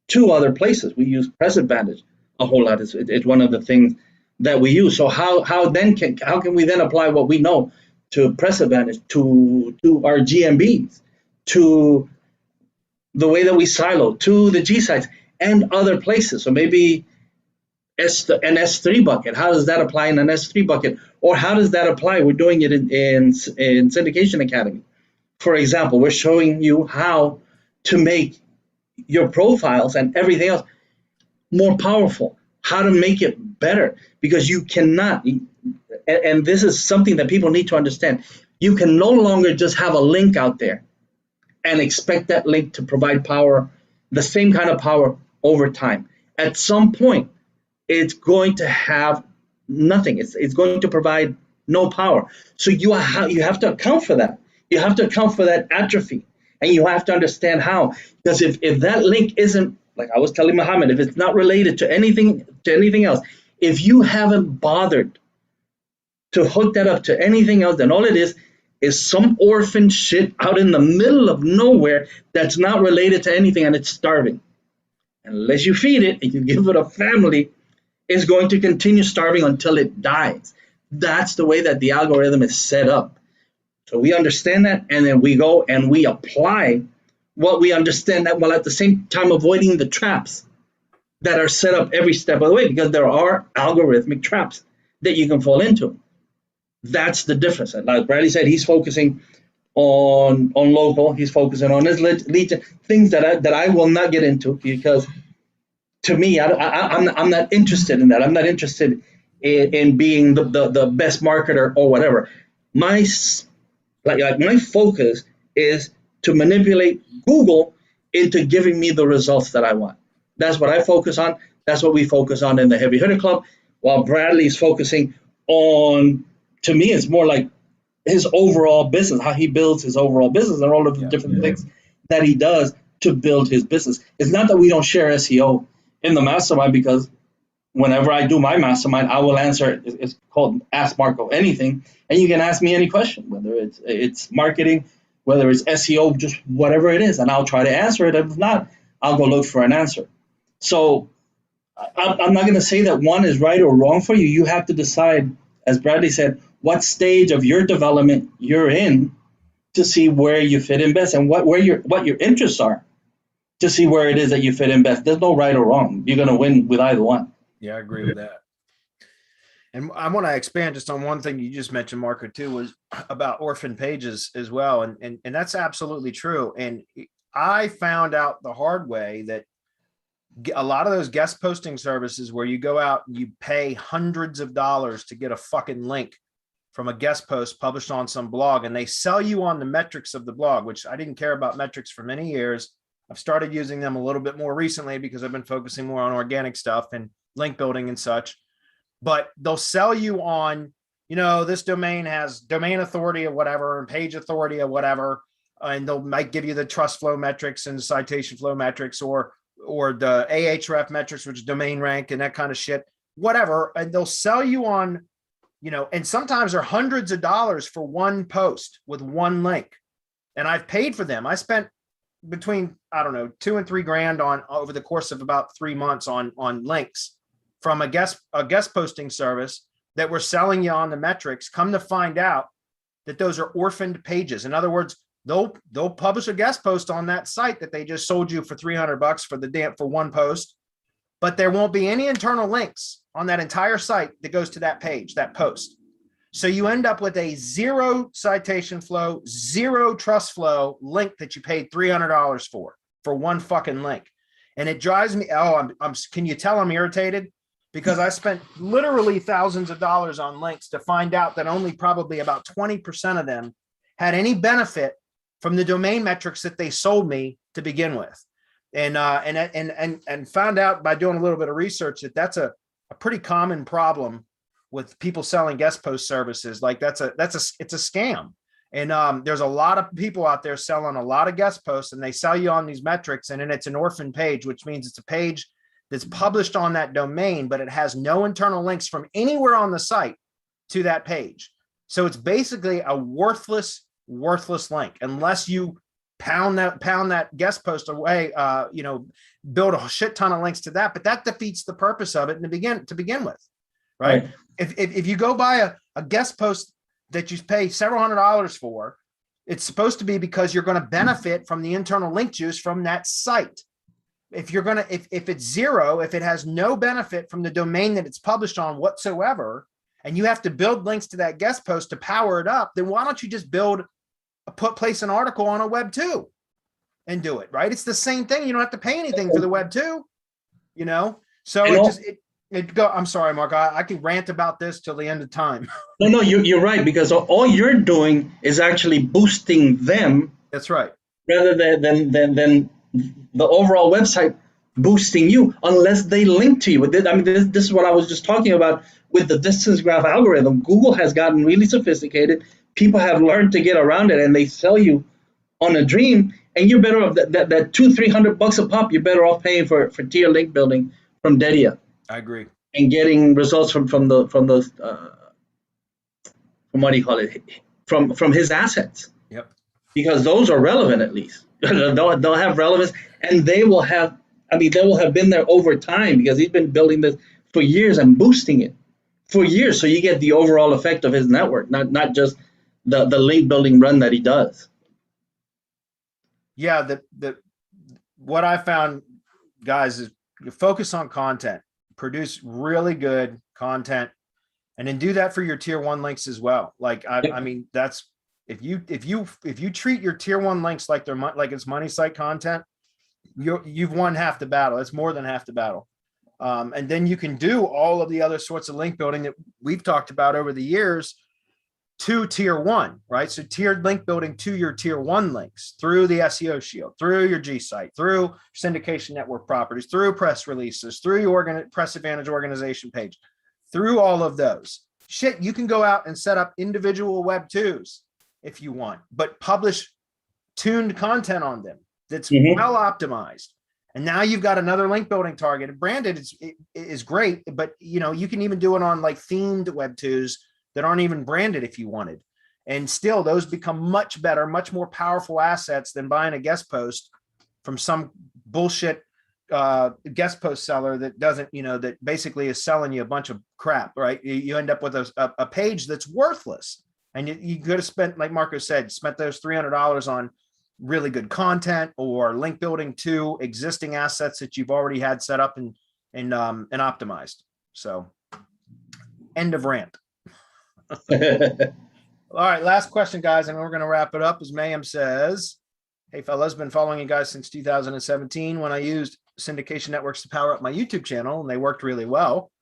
to other places. We use Press Advantage a whole lot. It's one of the things that we use. So how can we then apply what we know to Press Advantage, to our GMBs, to the way that we silo, to the gsite and other places? So maybe an S3 bucket. How does that apply in an S3 bucket? Or how does that apply? We're doing it in Syndication Academy. For example, we're showing you how to make your profiles and everything else more powerful, how to make it better, because you cannot, and this is something that people need to understand, you can no longer just have a link out there and expect that link to provide power, the same kind of power over time. At some point, it's going to have nothing. It's going to provide no power. So you have to account for that. You have to account for that atrophy. And you have to understand how. Because if that link isn't, like I was telling Muhammad, if it's not related to anything else, if you haven't bothered to hook that up to anything else, then all it is some orphan shit out in the middle of nowhere that's not related to anything, and it's starving. Unless you feed it and you give it a family, it's going to continue starving until it dies. That's the way that the algorithm is set up. So we understand that, and then we go and we apply what we understand that, while at the same time avoiding the traps that are set up every step of the way, because there are algorithmic traps that you can fall into. That's the difference. And like Bradley said, he's focusing on local. He's focusing on his lead, things that I will not get into, because to me, I'm not interested in that. I'm not interested in being the best marketer or whatever. My focus is to manipulate Google into giving me the results that I want. That's what I focus on. That's what we focus on in the Heavy Hitter Club. While Bradley is focusing on, to me, it's more like his overall business, how he builds his overall business and all of the different things that he does to build his business. It's not that we don't share SEO in the mastermind, because whenever I do my mastermind, I will answer. It's called Ask Marco Anything, and you can ask me any question, whether it's marketing, whether it's SEO, just whatever it is, and I'll try to answer it. If not, I'll go look for an answer. So I'm not going to say that one is right or wrong for you. You have to decide, as Bradley said, what stage of your development you're in to see where you fit in best and what your interests are to see where it is that you fit in best. There's no right or wrong. You're going to win with either one. Yeah, I agree with that. And I want to expand just on one thing you just mentioned, Marco, too, was about orphan pages as well. And that's absolutely true. And I found out the hard way that a lot of those guest posting services where you go out and you pay hundreds of dollars to get a fucking link from a guest post published on some blog, and they sell you on the metrics of the blog, which I didn't care about metrics for many years. I've started using them a little bit more recently because I've been focusing more on organic stuff and link building and such. But they'll sell you on, this domain has domain authority or whatever and page authority or whatever, and might give you the trust flow metrics and the citation flow metrics or the Ahref metrics, which is domain rank and that kind of shit, whatever. And they'll sell you on, and sometimes they're hundreds of dollars for one post with one link. And I've paid for them. I spent between, I don't know, $2,000 and $3,000 on over the course of about 3 months on links from a guest posting service that were selling you on the metrics. Come to find out that those are orphaned pages. In other words, they'll publish a guest post on that site that they just sold you for $300 for one post, but there won't be any internal links on that entire site that goes to that page, that post. So you end up with a 0 citation flow, 0 trust flow link that you paid $300 for one fucking link. And it drives me. Can you tell I'm irritated? Because I spent literally thousands of dollars on links to find out that only probably about 20% of them had any benefit from the domain metrics that they sold me to begin with. And found out by doing a little bit of research that that's a pretty common problem with people selling guest post services. Like it's a scam. And there's a lot of people out there selling a lot of guest posts, and they sell you on these metrics, and then it's an orphan page, which means it's a page that's published on that domain, but it has no internal links from anywhere on the site to that page. So it's basically a worthless link unless you pound that guest post away, build a shit ton of links to that, but that defeats the purpose of it to begin with, right? If you go buy a guest post that you pay several $100s for, it's supposed to be because you're going to benefit from the internal link juice from that site. If it's 0, if it has no benefit from the domain that it's published on whatsoever, and you have to build links to that guest post to power it up, then why don't you just place an article on a Web 2 and do it, right? It's the same thing. You don't have to pay anything for the Web 2, So I'm sorry, Mark. I can rant about this till the end of time. No, you're right, because all you're doing is actually boosting them. That's right. Rather than the overall website boosting you, unless they link to you. I mean, this is what I was just talking about with the distance graph algorithm. Google has gotten really sophisticated. People have learned to get around it, and they sell you on a dream. And you're better off that $200-300 a pop. You're better off paying for tier link building from Dedia. I agree. And getting results from what do you call it? From his assets. Yep. Because those are relevant, at least. They'll have relevance, and they will have been there over time, because he's been building this for years and boosting it for years. So you get the overall effect of his network, not just the link building run that he does. Yeah, what I found, guys, is you focus on content, produce really good content, and then do that for your tier 1 links as well. Like I mean, that's if you treat your tier 1 links like it's money site content, you've won half the battle. It's more than half the battle. And then you can do all of the other sorts of link building that we've talked about over the years to tier 1, right? So tiered link building to your tier 1 links through the SEO shield, through your gsite, through syndication network properties, through press releases, through your press advantage organization page, through all of those. Shit, you can go out and set up individual Web 2s if you want, but publish tuned content on them that's well optimized. And now you've got another link building target. Branded is great, but you know, you can even do it on like themed web twos that aren't even branded if you wanted. And still those become much better, much more powerful assets than buying a guest post from some bullshit guest post seller that doesn't, you know, that basically is selling you a bunch of crap, right? You end up with a page that's worthless. And you could have spent, like Marco said, spent those $300 on really good content or link building to existing assets that you've already had set up and optimized. So end of rant. All right, last question, guys, and we're going to wrap it up. As Mayhem says, hey, fellas, been following you guys since 2017 when I used syndication networks to power up my YouTube channel, and they worked really well.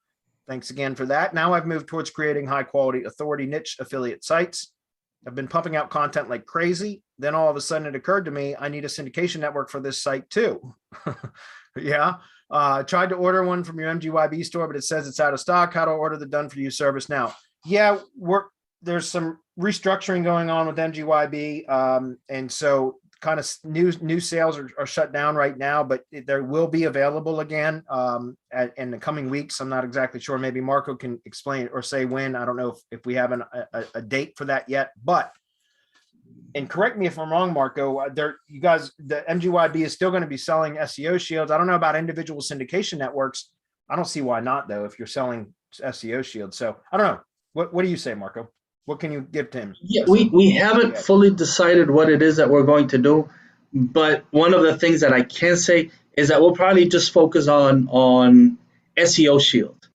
Thanks again for that. Now I've moved towards creating high quality authority niche affiliate sites. I've been pumping out content like crazy. Then all of a sudden it occurred to me, I need a syndication network for this site too. Yeah. Tried to order one from your MGYB store, but it says it's out of stock. How to order the done for you service now? Yeah, there's some restructuring going on with MGYB. And so kind of new sales are shut down right now, but there will be available again in the coming weeks. I'm not exactly sure. Maybe Marco can explain or say when. I don't know if we have a date for that yet, but, and correct me if I'm wrong, Marco, you guys, the MGYB is still going to be selling SEO shields. I don't know about individual syndication networks. I don't see why not though, if you're selling SEO shields. So I don't know. What do you say, Marco? What can you give to him? Yeah, we haven't fully decided what it is that we're going to do, but one of the things that I can say is that we'll probably just focus on SEO Shield,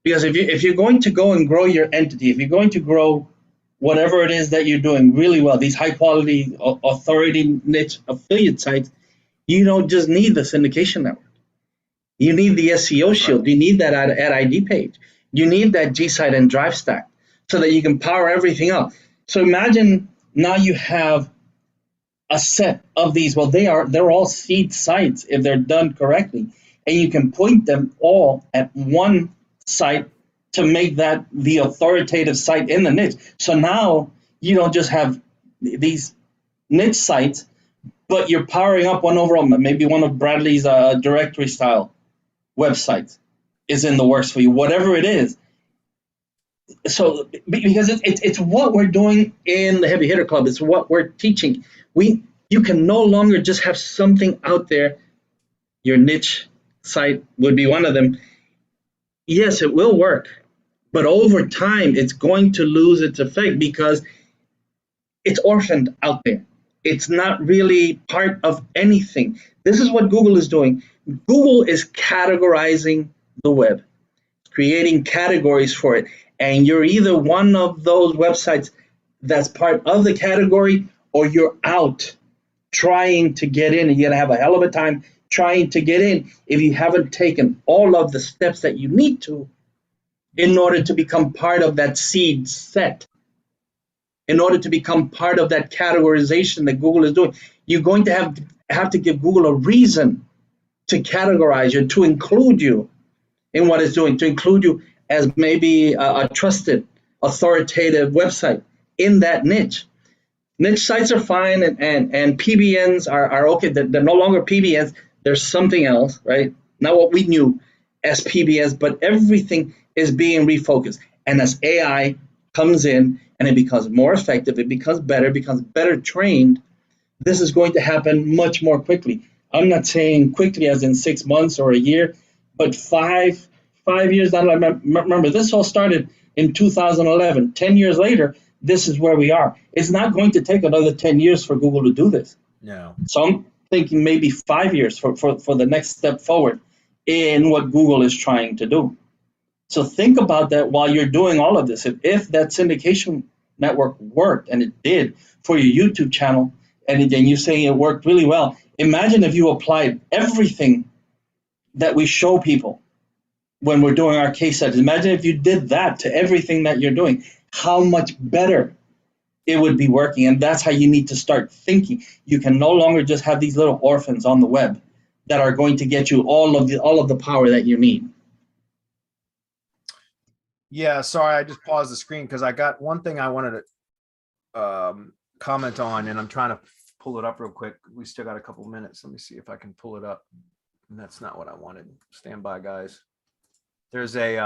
because if you're going to go and grow your entity, if you're going to grow whatever it is that you're doing really well, these high quality authority niche affiliate sites, you don't just need the syndication network. You need the SEO Shield. You need that ad ID page. You need that gsite and drive stack, so that you can power everything up. So imagine now you have a set of these. Well, they're all seed sites if they're done correctly, and you can point them all at one site to make that the authoritative site in the niche. So now you don't just have these niche sites, but you're powering up one overall. Maybe one of Bradley's directory style websites is in the works for you, whatever it is. So because it's what we're doing in the Heavy Hitter Club, it's what we're teaching. You can no longer just have something out there. Your niche site would be one of them. Yes, it will work, but over time it's going to lose its effect because it's orphaned out there. It's not really part of anything. This is what Google is doing. Google is categorizing the web, creating categories for it. And you're either one of those websites that's part of the category, or you're out trying to get in, and you're going to have a hell of a time trying to get in if you haven't taken all of the steps that you need to in order to become part of that seed set, in order to become part of that categorization that Google is doing. You're going to have to give Google a reason to categorize you, to include you in what it's doing, to include you as maybe a trusted, authoritative website in that niche. Niche sites are fine, and PBNs are okay. They're no longer PBNs. There's something else, right? Not what we knew as PBNs, but everything is being refocused. And as AI comes in and it becomes more effective, it becomes better trained, this is going to happen much more quickly. I'm not saying quickly as in 6 months or a year, but 5 years down. Remember, this all started in 2011. 10 years later, this is where we are. It's not going to take another 10 years for Google to do this. No. So I'm thinking maybe 5 years for the next step forward in what Google is trying to do. So think about that while you're doing all of this. If that syndication network worked, and it did for your YouTube channel, and then you're saying it worked really well, imagine if you applied everything that we show people when we're doing our case studies. Imagine if you did that to everything that you're doing, how much better it would be working. And that's how you need to start thinking. You can no longer just have these little orphans on the web that are going to get you all of the power that you need. Yeah, sorry, I just paused the screen because I got one thing I wanted to comment on, and I'm trying to pull it up real quick. We still got a couple minutes. Let me see if I can pull it up. That's not what I wanted. Stand by, guys. There's a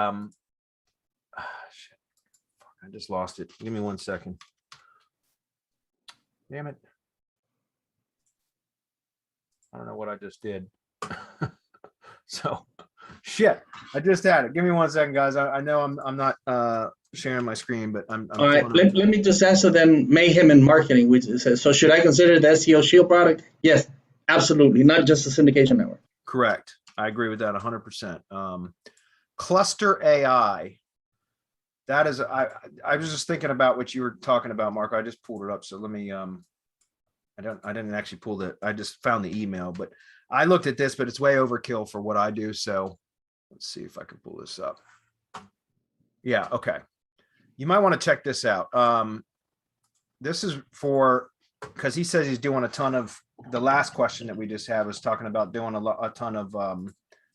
shit. Fuck, I just lost it. Give me 1 second. Damn it. I don't know what I just did. So shit, I just had it. Give me 1 second, guys. I know I'm not sharing my screen, but I'm All right, pulling let me just answer then mayhem in marketing, which is, so should I consider the SEO Shield product? Yes, absolutely, not just the syndication network. correct. I agree with that 100%. Cluster AI. That is, I was just thinking about what you were talking about, Marco. I just pulled it up. So let me, I didn't actually pull that. I just found the email, but I looked at this, but it's way overkill for what I do. So let's see if I can pull this up. Yeah. Okay. You might want to check this out. This is for, because he says he's doing a ton of, the last question that we just had was talking about doing a ton of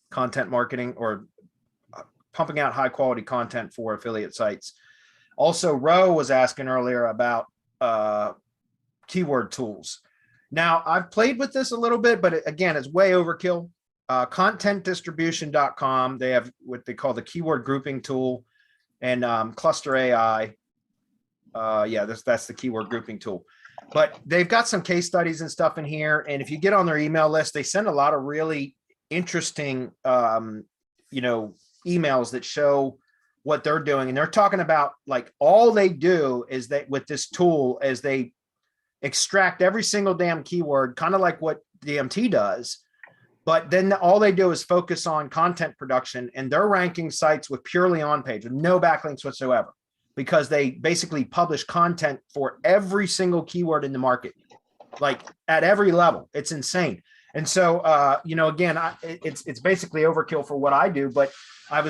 content marketing or pumping out high quality content for affiliate sites. Also, Ro was asking earlier about keyword tools. Now, I've played with this a little bit, but again, it's way overkill. Contentdistribution.com, they have what they call the keyword grouping tool, and Cluster AI. Yeah, that's the keyword grouping tool. But they've got some case studies and stuff in here. And if you get on their email list, they send a lot of really interesting, emails that show what they're doing. And they're talking about like all they do is that with this tool is they extract every single damn keyword, kind of like what DMT does. But then all they do is focus on content production, and they're ranking sites with purely on page with no backlinks whatsoever, because they basically publish content for every single keyword in the market, like at every level. It's insane. And so, again, it's basically overkill for what I do, but I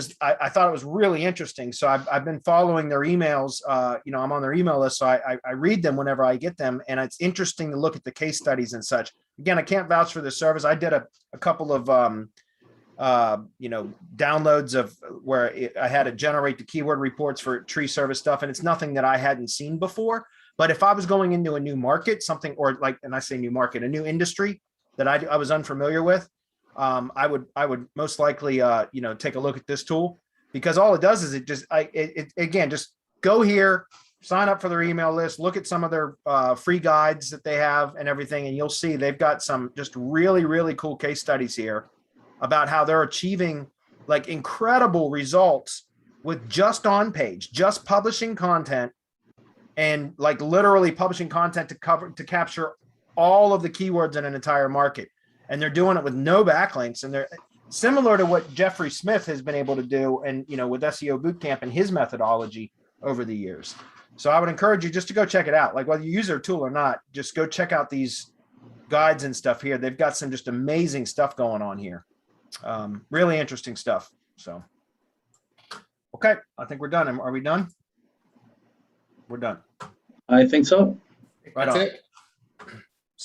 thought it was really interesting. So I've been following their emails. I'm on their email list, so I read them whenever I get them, and it's interesting to look at the case studies and such. Again, I can't vouch for the service. I did a couple of downloads of where I had to generate the keyword reports for tree service stuff, and it's nothing that I hadn't seen before. But if I was going into a new market, something, or like, and I say new market, a new industry that I was unfamiliar with, I would most likely take a look at this tool, because all it does is just go here, sign up for their email list, look at some of their free guides that they have and everything, and you'll see they've got some just really, really cool case studies here about how they're achieving like incredible results with just on page, just publishing content, and like literally publishing content to capture all of the keywords in an entire market. And they're doing it with no backlinks. And they're similar to what Jeffrey Smith has been able to do, and with SEO Bootcamp and his methodology over the years. So I would encourage you just to go check it out. Like whether you use their tool or not, just go check out these guides and stuff here. They've got some just amazing stuff going on here. Really interesting stuff. So, okay, I think we're done. Are we done? We're done. I think so. Right That's on. it.